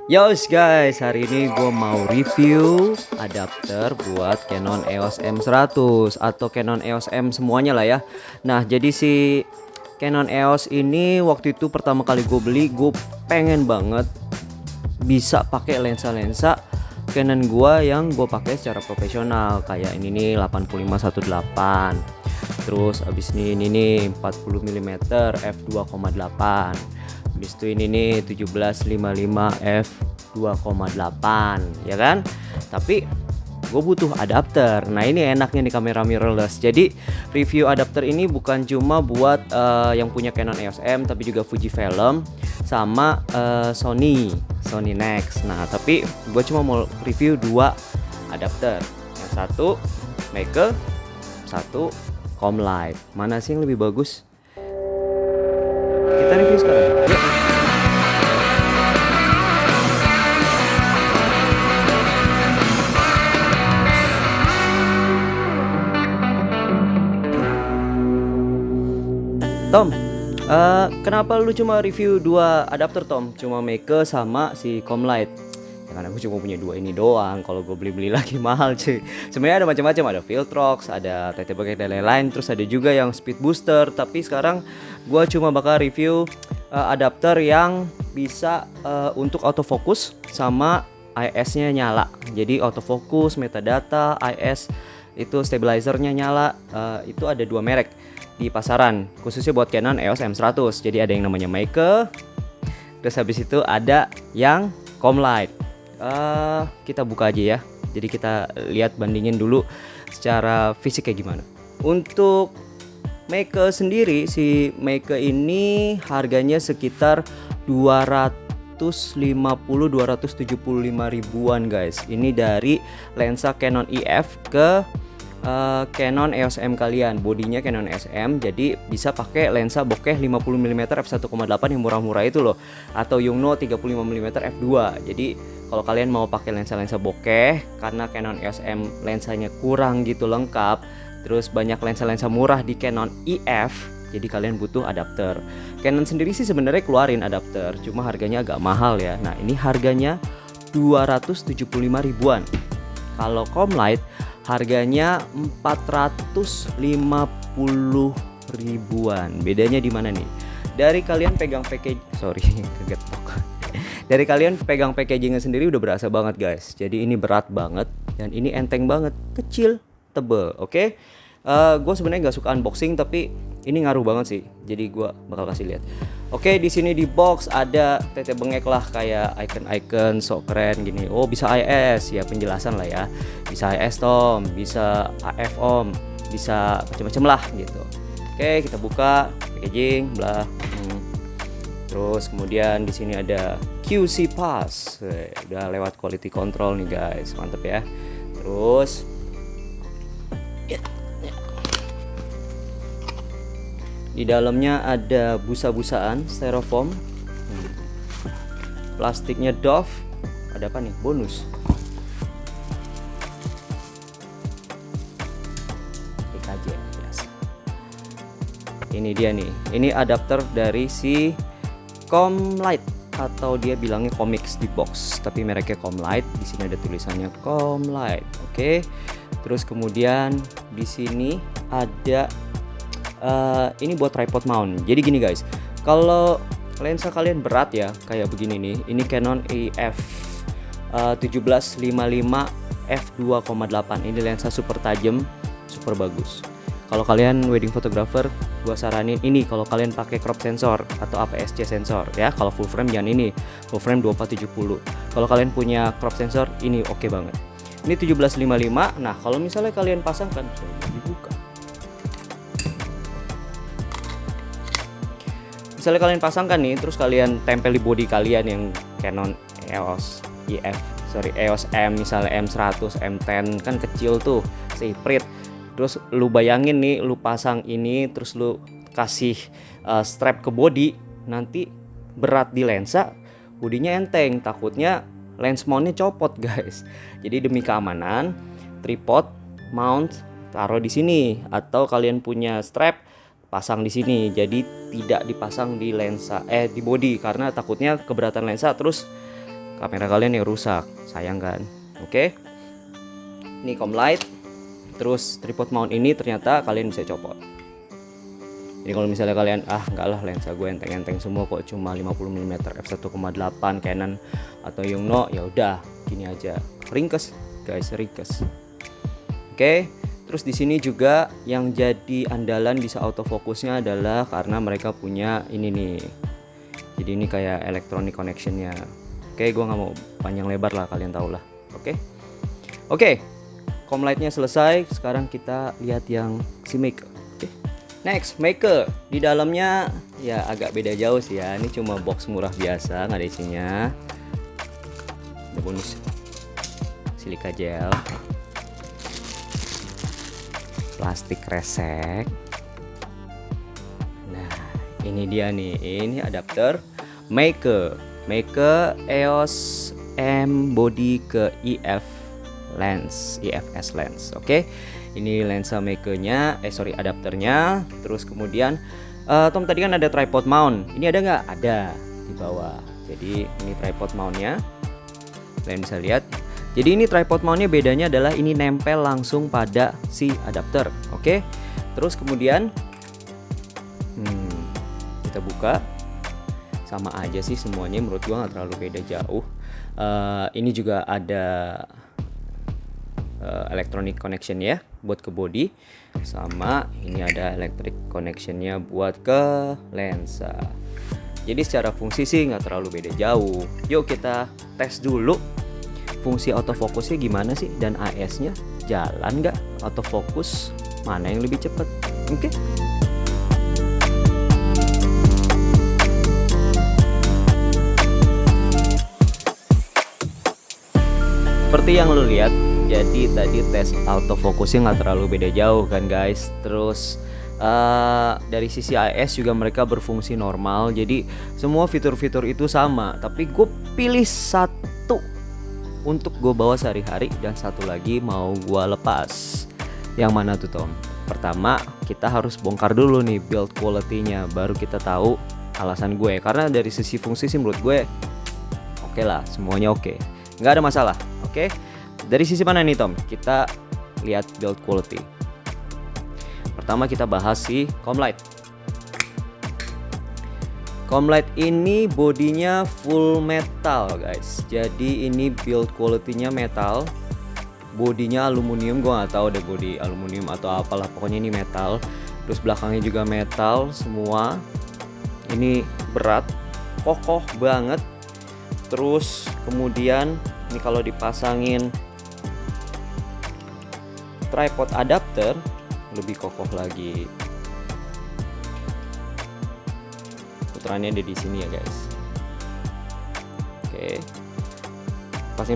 Yos guys, hari ini gue mau review adapter buat Canon EOS M100 atau Canon EOS M semuanya lah ya. Nah, jadi si Canon EOS ini waktu itu pertama kali gue beli, gue pengen banget bisa pakai lensa-lensa Canon gua yang gue pakai secara profesional, kayak ini nih 85-18. Terus abis ini nih 40 mm f2,8. Habis itu ini nih 1755 f2,8 ya kan. Tapi gue butuh adapter. Nah, ini enaknya nih kamera mirrorless. Jadi review adapter ini bukan cuma buat yang punya Canon EOS M, tapi juga Fujifilm sama Sony Nex. Nah, tapi gue cuma mau review dua adapter. Yang satu Meike, satu Comlight. Mana sih yang lebih bagus? Kita review sekarang. Yuk. Tom, kenapa lu cuma review dua adapter Tom? Cuma Meike sama si Comlight. Ya karena gue cuma punya dua ini doang. Kalau gue beli-beli lagi mahal cuy. Sebenarnya ada macam-macam, ada Viltrox, ada TT Bucket dan lain-lain. Terus ada juga yang speed booster. Tapi sekarang gue cuma bakal review adapter yang bisa untuk autofocus sama IS-nya nyala. Jadi autofocus, metadata, IS itu stabilizernya nyala. Itu ada dua merek di pasaran, khususnya buat Canon EOS M100. Jadi ada yang namanya Meike, terus habis itu ada yang Comlight. Kita buka aja ya. Jadi kita lihat, bandingin dulu secara fisik kayak gimana. Untuk Meike sendiri, si Meike ini harganya sekitar 250-275 ribuan guys. Ini dari lensa Canon EF ke Canon EOS M kalian. Bodinya Canon EOS M, jadi bisa pakai lensa bokeh 50 mm f1,8 yang murah-murah itu loh, atau Yongnuo 35 mm f2. Jadi kalau kalian mau pakai lensa-lensa bokeh, karena Canon EOS M lensanya kurang gitu lengkap, terus banyak lensa-lensa murah di Canon EF, jadi kalian butuh adapter. Canon sendiri sih sebenarnya keluarin adapter, cuma harganya agak mahal ya. Nah, ini harganya 275 ribuan. Kalau Comlight harganya 450 ribuan. Bedanya di mana nih? Dari kalian pegang Dari kalian pegang packagingnya sendiri udah berasa banget guys. Jadi ini berat banget dan ini enteng banget, kecil, tebel. Oke. Gue sebenarnya nggak suka unboxing, tapi ini ngaruh banget sih. Jadi gue bakal kasih lihat. Oke, di sini di box ada tete bengek lah, kayak icon-icon sok keren gini. Oh, bisa IS ya, penjelasan lah ya. Bisa IS Tom, bisa AF Om, bisa macam-macam lah gitu. Oke, kita buka packaging, blah. Terus kemudian di sini ada QC Pass. Udah lewat quality control nih guys, mantep ya. Terus di dalamnya ada busa-busaan styrofoam, plastiknya Dove. Ada apa nih? Bonus. PKJ biasa. Ini dia nih. Ini adapter dari si Comlight, atau dia bilangnya Comix di box, tapi mereknya Comlight. Di sini ada tulisannya Comlight. Oke. Terus kemudian di sini ada ini buat tripod mount. Jadi gini guys, kalau lensa kalian berat ya, kayak begini nih, ini Canon EF 1755 f2,8. Ini lensa super tajam, super bagus. Kalau kalian wedding photographer, gua saranin ini kalau kalian pakai crop sensor atau APS-C sensor ya. Kalau full frame jangan ini, full frame 2470. Kalau kalian punya crop sensor, ini oke banget. Ini 1755. Nah, kalau misalnya kalian pasangkan, dibuka. Misalnya kalian pasangkan nih, terus kalian tempel di body kalian yang Canon EOS M, misalnya M100, M10 kan kecil tuh, siprit. Terus lu bayangin nih, lu pasang ini, terus lu kasih strap ke body, nanti berat di lensa, bodinya enteng, takutnya lens mountnya copot guys. Jadi demi keamanan, tripod mount taruh di sini, atau kalian punya strap pasang di sini. Jadi tidak dipasang di lensa di body, karena takutnya keberatan lensa terus kamera kalian yang rusak, sayang kan. Oke, ini Comlight. Terus tripod mount ini ternyata kalian bisa copot. Jadi kalau misalnya kalian enggak lah, lensa gue enteng-enteng semua kok, cuma 50 mm f1.8 Canon atau Yongnuo, ya udah gini aja, ringkes guys, ringkes. Oke, terus di sini juga yang jadi andalan bisa autofocusnya adalah karena mereka punya ini nih. Jadi ini kayak electronic connectionnya. Oke, gue nggak mau panjang lebar lah, kalian tau lah. Oke, Comlightnya selesai. Sekarang kita lihat yang si Maker. Next, Maker. Di dalamnya ya agak beda jauh sih ya. Ini cuma box murah biasa, nggak ada isinya. Ada bonus silika gel, plastik resek. Nah, ini dia nih. Ini adapter Maker EOS M body ke IFS lens. Oke. Ini lensa Makernya, adapternya. Terus kemudian Tom tadi kan ada tripod mount. Ini ada nggak? Ada di bawah. Jadi ini tripod mountnya, kalian bisa lihat. Jadi ini tripod mountnya bedanya adalah ini nempel langsung pada si adapter. Oke. Terus kemudian kita buka, sama aja sih semuanya, menurut gua nggak terlalu beda jauh. Ini juga ada electronic connection ya buat ke body, sama ini ada electric connectionnya buat ke lensa. Jadi secara fungsi sih nggak terlalu beda jauh. Yuk kita tes dulu fungsi autofocusnya gimana sih, dan AS-nya jalan nggak, autofocus mana yang lebih cepat. Oke. Seperti yang lo lihat, jadi tadi tes autofocusnya nggak terlalu beda jauh kan guys. Terus dari sisi AS juga mereka berfungsi normal. Jadi semua fitur-fitur itu sama. Tapi gue pilih satu untuk gue bawa sehari-hari, dan satu lagi mau gue lepas. Yang mana tuh Tom? Pertama kita harus bongkar dulu nih build quality-nya, baru kita tahu alasan gue. Karena dari sisi fungsi sih menurut gue oke lah, semuanya oke, nggak ada masalah. Oke. Dari sisi mana nih Tom? Kita lihat build quality. Pertama kita bahas si Comlight. Comlight ini bodinya full metal guys. Jadi ini build quality-nya metal. Bodinya aluminium, gua nggak tahu deh body aluminium atau apalah, pokoknya ini metal. Terus belakangnya juga metal semua. Ini berat, kokoh banget. Terus kemudian ini kalau dipasangin tripod adapter lebih kokoh lagi. Putarannya ada di sini ya guys. Oke, pasti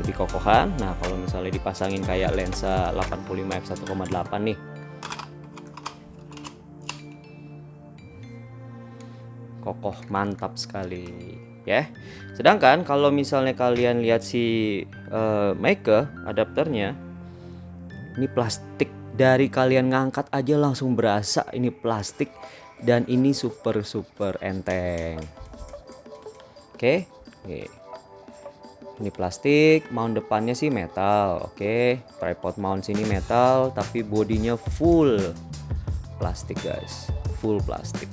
lebih kokohan. Nah kalau misalnya dipasangin kayak lensa 85 f1.8 nih, kokoh, mantap sekali ya. Sedangkan kalau misalnya kalian lihat si Maker adapternya, ini plastik, dari kalian ngangkat aja langsung berasa ini plastik, dan ini super enteng. Oke. Ini plastik, mount depannya sih metal. Oke, tripod mount sini metal, tapi bodinya full plastik guys, full plastik.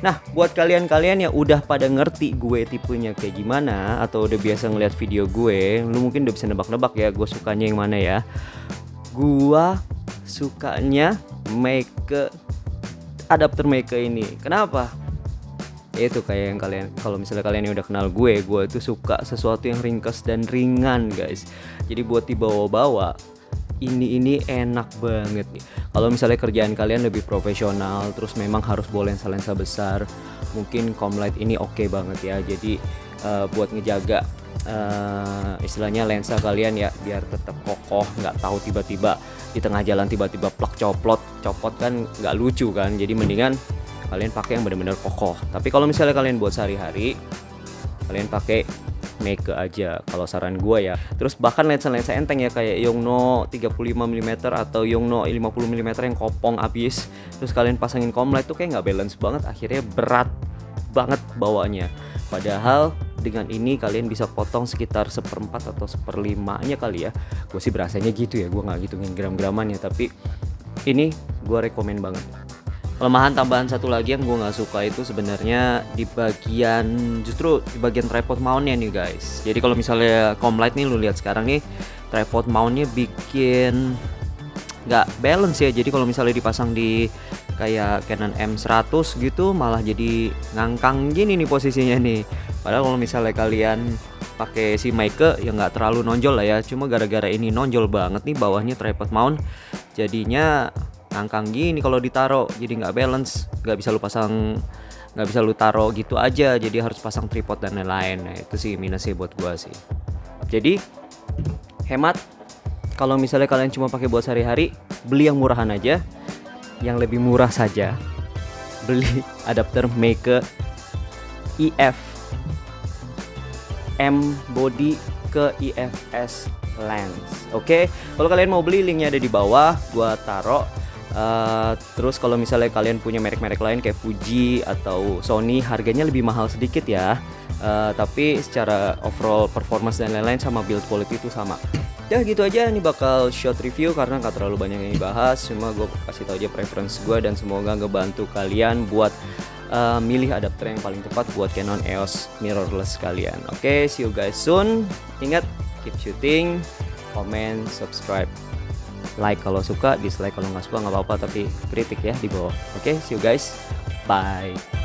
Nah, buat kalian-kalian yang udah pada ngerti gue tipenya kayak gimana, atau udah biasa ngeliat video gue, lu mungkin udah bisa nebak-nebak ya gue sukanya yang mana ya. Gua sukanya Maker, adapter Maker ini. Kenapa? Itu kayak yang kalian, kalau misalnya kalian yang udah kenal gue itu suka sesuatu yang ringkas dan ringan guys. Jadi buat dibawa-bawa ini enak banget nih. Kalau misalnya kerjaan kalian lebih profesional, terus memang harus bawa lensa-lensa besar, mungkin Comlight ini oke banget ya. Jadi buat ngejaga istilahnya lensa kalian ya biar tetap kokoh, nggak tahu tiba-tiba di tengah jalan tiba-tiba plak copot kan nggak lucu kan. Jadi mendingan kalian pakai yang benar-benar kokoh. Tapi kalau misalnya kalian buat sehari-hari, kalian pakai Maker aja kalau saran gue ya. Terus bahkan lensa-lensa enteng ya kayak Yongnuo 35 mm atau Yongnuo 50 mm yang kopong abis, terus kalian pasangin Comlight tuh kayak nggak balance banget, akhirnya berat banget bawanya. Padahal dengan ini kalian bisa potong sekitar 1/4 atau 1/5-nya kali ya. Gue sih berasanya gitu ya, gue nggak ngitungin gram-gramannya, tapi ini gue rekomen banget. Kelemahan tambahan satu lagi yang gue nggak suka itu sebenarnya di bagian tripod mountnya nih guys. Jadi kalau misalnya Comlight nih, lu lihat sekarang nih, tripod mountnya bikin nggak balance ya. Jadi kalau misalnya dipasang di kayak Canon M100 gitu, malah jadi ngangkang gini nih posisinya nih. Padahal kalau misalnya kalian pakai si mic ya nggak terlalu nonjol lah ya. Cuma gara-gara ini nonjol banget nih bawahnya tripod mount, jadinya ngangkang gini kalau ditaro, jadi nggak balance, nggak bisa lu taro gitu aja, jadi harus pasang tripod dan lain-lain. Nah itu sih minusnya buat gua sih. Jadi hemat, kalau misalnya kalian cuma pakai buat sehari-hari, beli yang murahan aja. Yang lebih murah saja, beli adapter Meike IF M body ke IFS lens. Oke, kalau kalian mau beli, linknya ada di bawah, gua taro. Terus kalau misalnya kalian punya merek-merek lain kayak Fuji atau Sony, harganya lebih mahal sedikit ya, tapi secara overall performance dan lain-lain sama build quality itu sama. Ya gitu aja, ini bakal short review karena gak terlalu banyak yang dibahas, cuma gue kasih tau aja preference gue dan semoga ngebantu kalian buat milih adapter yang paling tepat buat Canon EOS mirrorless kalian. Oke, see you guys soon. Ingat, keep shooting, comment, subscribe, like kalau suka, dislike kalau nggak suka nggak apa-apa, tapi kritik ya di bawah. Oke, see you guys, bye.